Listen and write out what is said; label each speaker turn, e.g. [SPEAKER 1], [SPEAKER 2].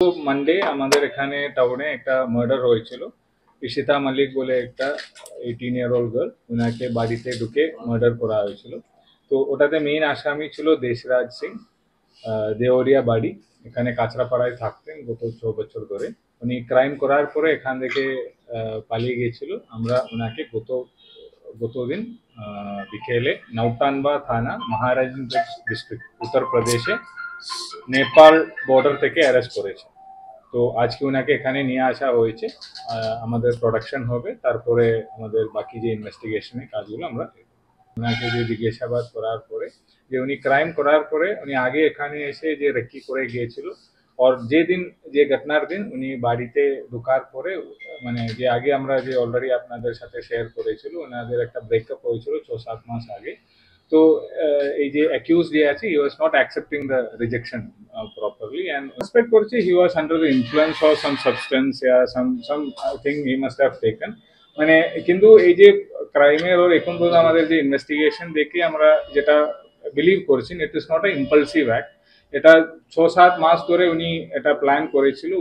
[SPEAKER 1] তো মানডে আমাদের এখানে টাউনে একটা মার্ডার হয়েছিল। ঈশিতা মালিক বলে একটা 18-year-old গার্ল, ওনাকে বাড়িতে ঢুকে মার্ডার করা হয়েছিল। তো ওটাতে মেইন আসামি ছিল দেশরাজ সিং। দেওরিয়া বাড়ি, এখানে কাঁচরাপাড়ায় থাকতেন গত 6 বছর ধরে। উনি ক্রাইম করার পরে এখান থেকে পালিয়ে গিয়েছিল। আমরা ওনাকে গতদিন বিকেলে নৌটানবা থানা, মহারাজগঞ্জ ডিস্ট্রিক্ট, উত্তরপ্রদেশে নেপাল বর্ডার থেকে অ্যারেস্ট করেছে। তো আজকে ওনাকে এখানে নিয়ে আসা হয়েছে। আমাদের প্রোডাকশন হবে, তারপরে আমাদের বাকি যে ইনভেস্টিগেশনের কাজগুলো আমরা ওনাকে যে জিজ্ঞাসাবাদ করার পরে যে উনি ক্রাইম করার পরে উনি আগে এখানে এসে যে রেকি করে গিয়েছিল, আর যেদিন যে ঘটনার দিন উনি বাড়িতে ঢোকার পরে মানে যে আগে আমরা যে অলরেডি আপনাদের সাথে শেয়ার করেছিল, ওনাদের একটা ব্রেকআপ হয়েছিল 6-7 মাস আগে। তো এই যে অ্যাকিউজ যে আছে, he was not accepting the rejection properly, and suspect করছি he was under the influence of some substance ইয়া something he must have taken. মানে কিন্তু এই যে ক্রাইমের ওর এখন পর্যন্ত আমাদের যে ইনভেস্টিগেশন দেখে আমরা যেটা বিলিভ করছি, it is not a impulsive act. এটা 6-7 মাস ধরে উনি এটা প্ল্যান করেছিল।